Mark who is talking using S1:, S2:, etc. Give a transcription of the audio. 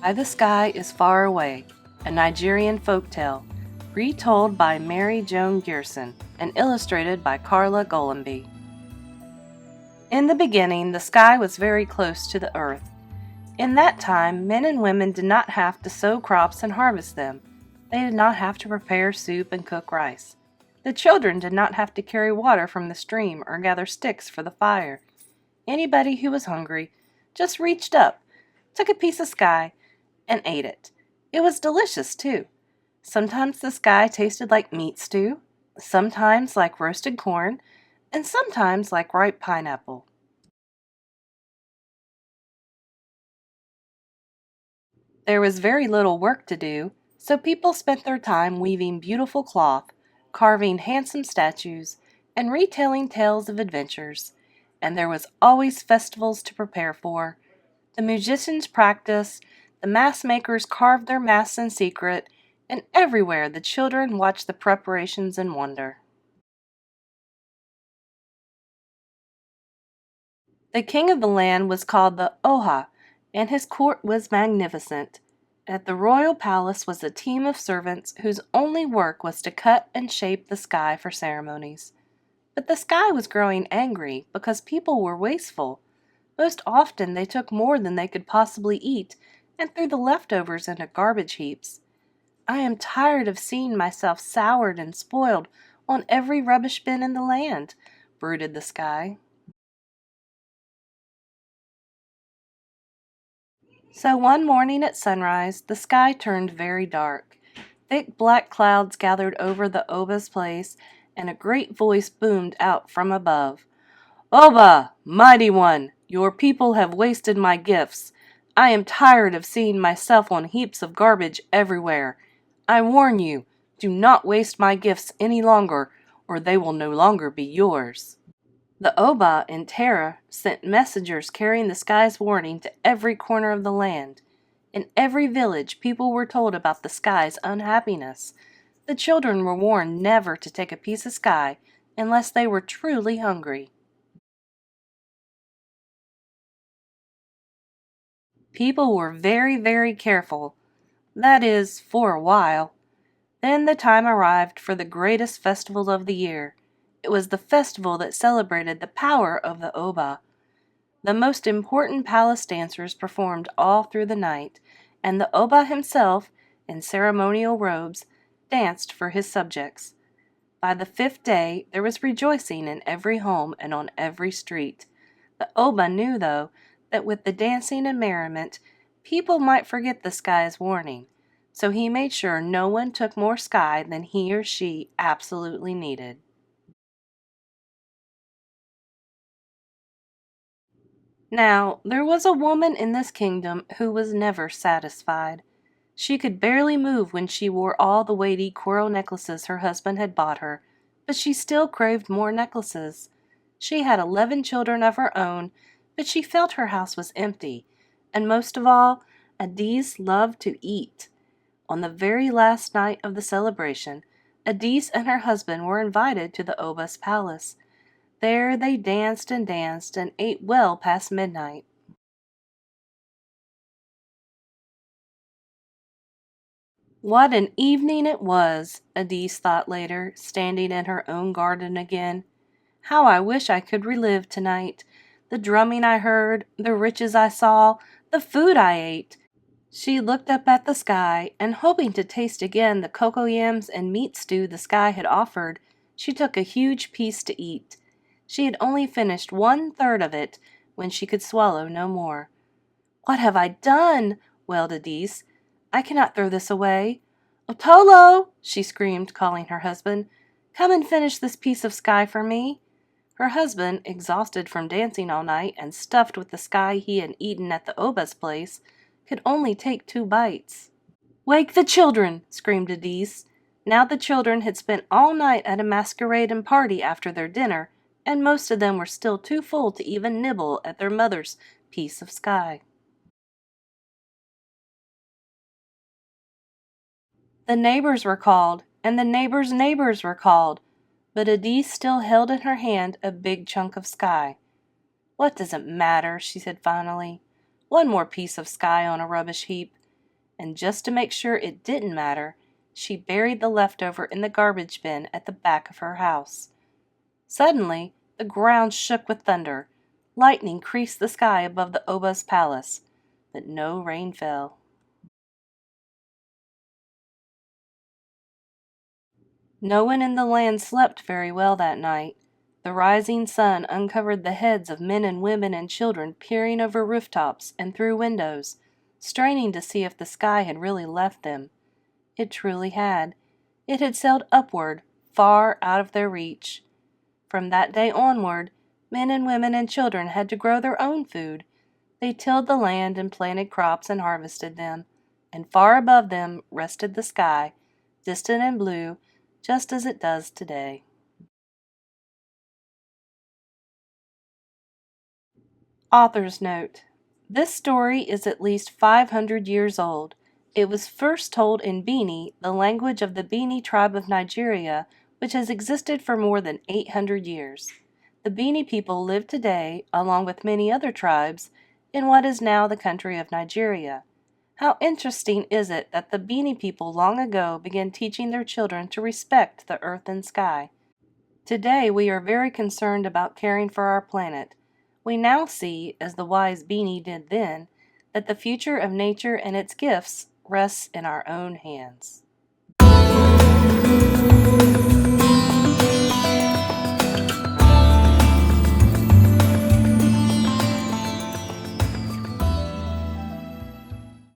S1: By the Sky is Far Away, a Nigerian folktale, retold by Mary Joan Gerson and illustrated by Carla Golemby. In the beginning, the sky was very close to the earth. In that time, men and women did not have to sow crops and harvest them. They did not have to prepare soup and cook rice. The children did not have to carry water from the stream or gather sticks for the fire. Anybody who was hungry just reached up, took a piece of sky, and ate it. It was delicious, too. Sometimes the sky tasted like meat stew, sometimes like roasted corn, and sometimes like ripe pineapple. There was very little work to do, so people spent their time weaving beautiful cloth, carving handsome statues, and retelling tales of adventures. And there was always festivals to prepare for. The musicians practiced, the mask makers carved their masks in secret, and everywhere the children watched the preparations in wonder. The king of the land was called the Oha, and his court was magnificent. At the royal palace was a team of servants whose only work was to cut and shape the sky for ceremonies. But the sky was growing angry because people were wasteful. Most often they took more than they could possibly eat and threw the leftovers into garbage heaps. I am tired of seeing myself soured and spoiled on every rubbish bin in the land, brooded the sky. So one morning at sunrise, the sky turned very dark. Thick black clouds gathered over the Oba's place, and a great voice boomed out from above. Oba, mighty one, your people have wasted my gifts. I am tired of seeing myself on heaps of garbage everywhere. I warn you, do not waste my gifts any longer, or they will no longer be yours. The Oba, in terror, sent messengers carrying the sky's warning to every corner of the land. In every village, people were told about the sky's unhappiness. The children were warned never to take a piece of sky unless they were truly hungry. People were very, very careful. That is, for a while. Then the time arrived for the greatest festival of the year. It was the festival that celebrated the power of the Oba. The most important palace dancers performed all through the night, and the Oba himself, in ceremonial robes, danced for his subjects. By the 5th day, there was rejoicing in every home and on every street. The Oba knew, though, that with the dancing and merriment, people might forget the sky's warning, so he made sure no one took more sky than he or she absolutely needed. Now, there was a woman in this kingdom who was never satisfied. She could barely move when she wore all the weighty coral necklaces her husband had bought her, but she still craved more necklaces. She had 11 children of her own, but she felt her house was empty, and most of all, Adise loved to eat. On the very last night of the celebration, Adise and her husband were invited to the Oba's palace. There they danced and ate well past midnight. What an evening it was, Adise thought later, standing in her own garden again. How I wish I could relive tonight. The drumming I heard, the riches I saw, the food I ate. She looked up at the sky, and hoping to taste again the cocoa yams and meat stew the sky had offered, she took a huge piece to eat. She had only finished 1/3 of it when she could swallow no more. What have I done? Wailed Adise. I cannot throw this away. Otolo! She screamed, calling her husband. Come and finish this piece of sky for me. Her husband, exhausted from dancing all night and stuffed with the sky he had eaten at the Oba's place, could only take 2 bites. Wake the children! Screamed Adise. Now the children had spent all night at a masquerade and party after their dinner, and most of them were still too full to even nibble at their mother's piece of sky. The neighbors were called, and the neighbors' neighbors were called, but Adise still held in her hand a big chunk of sky. What does it matter, she said finally. One more piece of sky on a rubbish heap. and just to make sure it didn't matter, she buried the leftover in the garbage bin at the back of her house. Suddenly, the ground shook with thunder. Lightning creased the sky above the Oba's palace, but no rain fell. No one in the land slept very well that night. The rising sun uncovered the heads of men and women and children peering over rooftops and through windows, straining to see if the sky had really left them. It truly had. It had sailed upward, far out of their reach. From that day onward, men and women and children had to grow their own food. They tilled the land and planted crops and harvested them, and far above them rested the sky, distant and blue, just as it does today. Author's note: this story is at least 500 years old. It was first told in Bini, the language of the Bini tribe of Nigeria, which has existed for more than 800 years. The Bini people live today, along with many other tribes, in what is now the country of Nigeria. How interesting is it that the Bini people long ago began teaching their children to respect the earth and sky. Today we are very concerned about caring for our planet. We now see, as the wise Bini did then, that the future of nature and its gifts rests in our own hands.